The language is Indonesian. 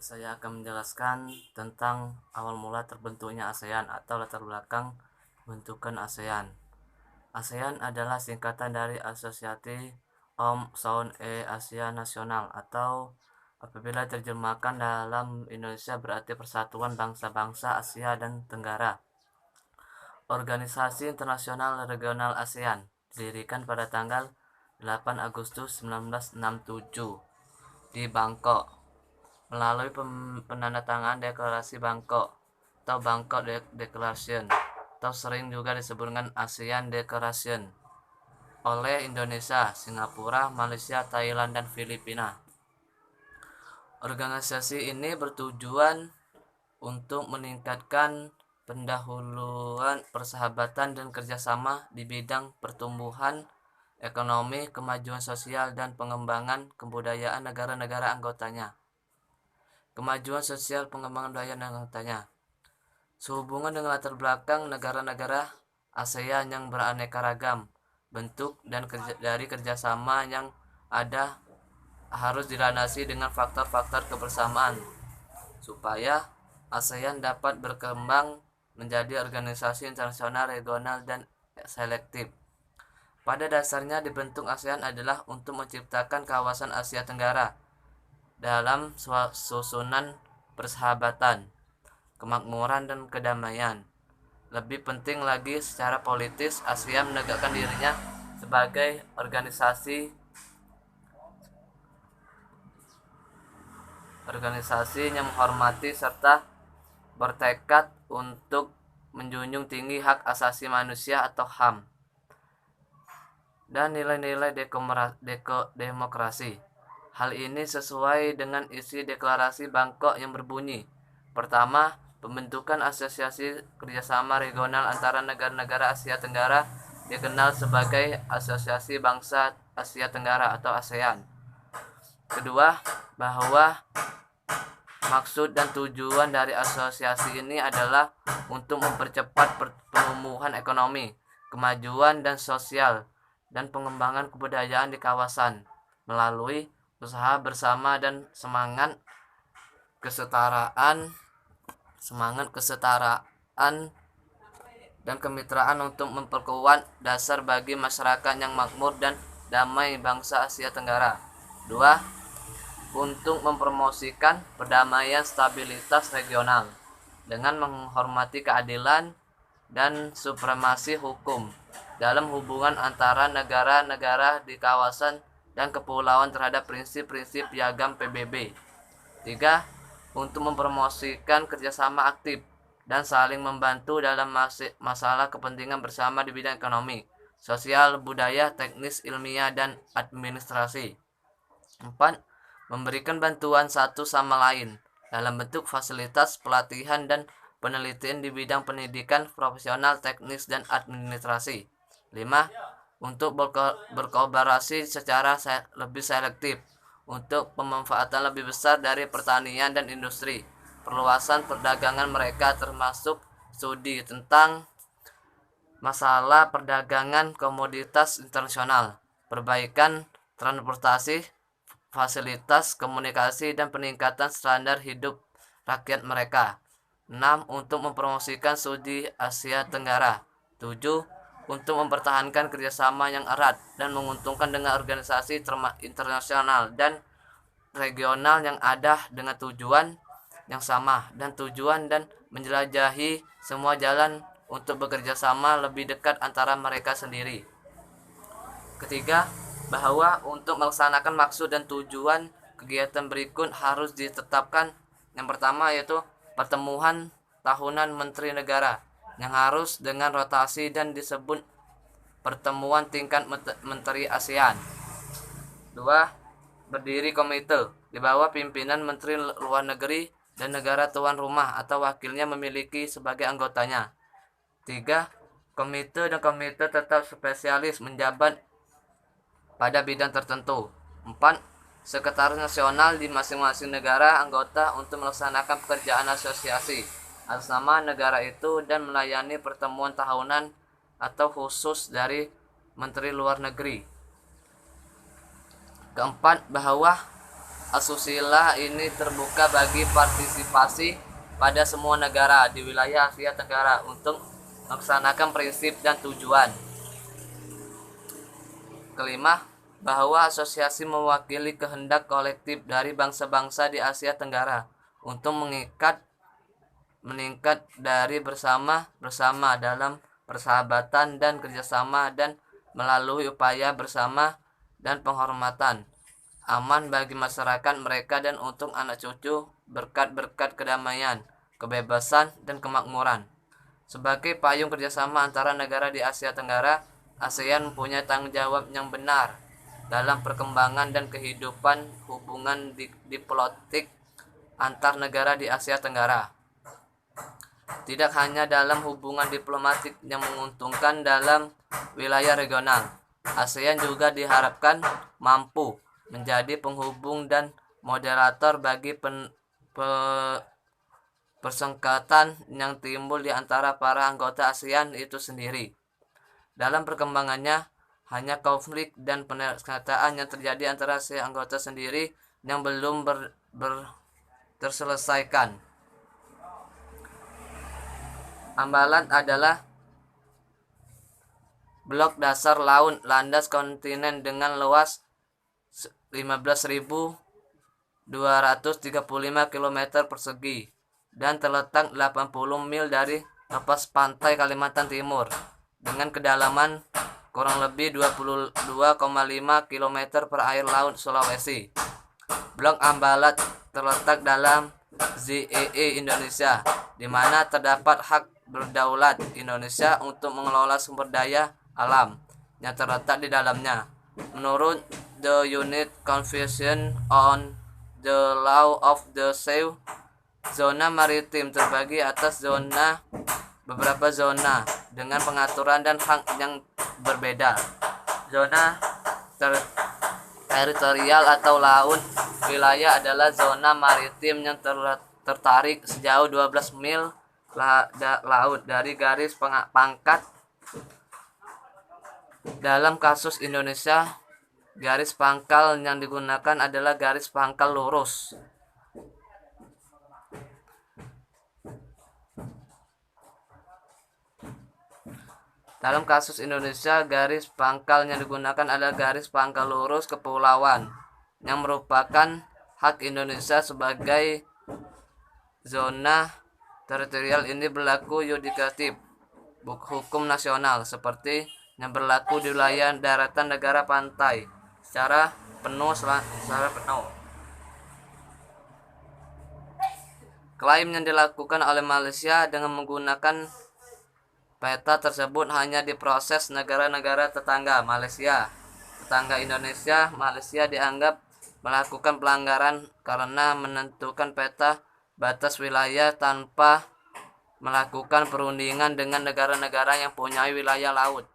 Saya akan menjelaskan tentang awal mula terbentuknya ASEAN atau latar belakang pembentukan ASEAN. ASEAN adalah singkatan dari Asosiasi Asia Nasional atau apabila terjemahkan dalam Indonesia berarti Persatuan Bangsa-Bangsa Asia dan Tenggara. Organisasi Internasional Regional ASEAN didirikan pada tanggal 8 Agustus 1967 di Bangkok melalui penandatangan Deklarasi Bangkok atau Bangkok Declaration atau sering juga disebut dengan ASEAN Declaration oleh Indonesia, Singapura, Malaysia, Thailand, dan Filipina. Organisasi ini bertujuan untuk meningkatkan pendahuluan persahabatan dan kerjasama di bidang pertumbuhan ekonomi, kemajuan sosial, dan pengembangan kebudayaan negara-negara anggotanya. Kemajuan sosial pengembangan budaya dan anggotanya sehubungan dengan latar belakang negara-negara ASEAN yang beraneka ragam bentuk dan dari kerjasama yang ada harus dilandasi dengan faktor-faktor kebersamaan supaya ASEAN dapat berkembang menjadi organisasi internasional regional dan selektif. Pada dasarnya dibentuk ASEAN adalah untuk menciptakan kawasan Asia Tenggara dalam susunan persahabatan, kemakmuran, dan kedamaian. Lebih penting lagi, secara politis, ASEAN menegakkan dirinya sebagai organisasi yang menghormati serta bertekad untuk menjunjung tinggi hak asasi manusia atau HAM dan nilai-nilai demokrasi. Hal ini sesuai dengan isi Deklarasi Bangkok yang berbunyi: pertama, pembentukan Asosiasi Kerjasama Regional antara negara-negara Asia Tenggara dikenal sebagai Asosiasi Bangsa Asia Tenggara atau ASEAN. Kedua, bahwa maksud dan tujuan dari asosiasi ini adalah untuk mempercepat pertumbuhan ekonomi, kemajuan dan sosial, dan pengembangan kebudayaan di kawasan melalui usaha bersama dan semangat kesetaraan dan kemitraan untuk memperkuat dasar bagi masyarakat yang makmur dan damai bangsa Asia Tenggara. 2. Untuk mempromosikan perdamaian stabilitas regional dengan menghormati keadilan dan supremasi hukum dalam hubungan antara negara-negara di kawasan dan kepulauan terhadap prinsip-prinsip piagam PBB. 3. Untuk mempromosikan kerjasama aktif dan saling membantu dalam masalah kepentingan bersama di bidang ekonomi, sosial, budaya, teknis, ilmiah, dan administrasi. 4. Memberikan bantuan satu sama lain dalam bentuk fasilitas pelatihan dan penelitian di bidang pendidikan profesional, teknis, dan administrasi. 5. Untuk berkolaborasi secara lebih selektif untuk pemanfaatan lebih besar dari pertanian dan industri, perluasan perdagangan mereka termasuk studi tentang masalah perdagangan komoditas internasional, perbaikan transportasi, fasilitas komunikasi, dan peningkatan standar hidup rakyat mereka. 6. Untuk mempromosikan studi Asia Tenggara. 7. Untuk mempertahankan kerjasama yang erat dan menguntungkan dengan organisasi internasional dan regional yang ada dengan tujuan yang sama dan menjelajahi semua jalan untuk bekerja sama lebih dekat antara mereka sendiri. Ketiga, bahwa untuk melaksanakan maksud dan tujuan kegiatan berikut harus ditetapkan. Yang pertama yaitu pertemuan tahunan Menteri Negara yang harus dengan rotasi dan disebut pertemuan tingkat Menteri ASEAN. 2. Berdiri komite di bawah pimpinan Menteri Luar Negeri dan negara tuan rumah atau wakilnya memiliki sebagai anggotanya. 3. Komite dan komite tetap spesialis menjabat pada bidang tertentu. 4. Sekretaris nasional di masing-masing negara anggota untuk melaksanakan pekerjaan asosiasi atas nama negara itu dan melayani pertemuan tahunan atau khusus dari Menteri Luar Negeri. Keempat, bahwa asusila ini terbuka bagi partisipasi pada semua negara di wilayah Asia Tenggara untuk melaksanakan prinsip dan tujuan. Kelima, bahwa asosiasi mewakili kehendak kolektif dari bangsa-bangsa di Asia Tenggara untuk meningkat dari bersama dalam persahabatan dan kerjasama dan melalui upaya bersama dan penghormatan aman bagi masyarakat mereka dan untuk anak cucu berkat kedamaian, kebebasan, dan kemakmuran. Sebagai payung kerjasama antara negara di Asia Tenggara, ASEAN mempunyai tanggung jawab yang benar dalam perkembangan dan kehidupan hubungan diplomatik antar negara di Asia Tenggara. Tidak hanya dalam hubungan diplomatik yang menguntungkan dalam wilayah regional, ASEAN juga diharapkan mampu menjadi penghubung dan moderator bagi persengketaan yang timbul di antara para anggota ASEAN itu sendiri. Dalam perkembangannya, hanya konflik dan persengketaan yang terjadi antara anggota sendiri yang belum terselesaikan. Ambalat adalah blok dasar laut landas kontinen dengan luas 15.235 km persegi dan terletak 80 mil dari lepas pantai Kalimantan Timur dengan kedalaman kurang lebih 22,5 km per air laut Sulawesi. Blok Ambalat terletak dalam ZEE Indonesia, di mana terdapat hak berdaulat Indonesia untuk mengelola sumber daya alam yang terletak di dalamnya. Menurut the United Convention on the Law of the Sea, zona maritim terbagi atas beberapa zona dengan pengaturan dan hak yang berbeda. Zona teritorial atau laut wilayah adalah zona maritim yang tertarik sejauh 12 mil laut dari garis pangkat. Dalam kasus Indonesia, garis pangkal yang digunakan adalah garis pangkal lurus. Dalam kasus Indonesia, garis pangkal yang digunakan adalah garis pangkal lurus kepulauan yang merupakan hak Indonesia sebagai zona teritorial. Ini berlaku yudikatif hukum nasional seperti yang berlaku di wilayah daratan negara pantai secara penuh. Klaim yang dilakukan oleh Malaysia dengan menggunakan peta tersebut hanya diproses negara-negara tetangga Indonesia. Malaysia dianggap melakukan pelanggaran karena menentukan peta batas wilayah tanpa melakukan perundingan dengan negara-negara yang punya wilayah laut.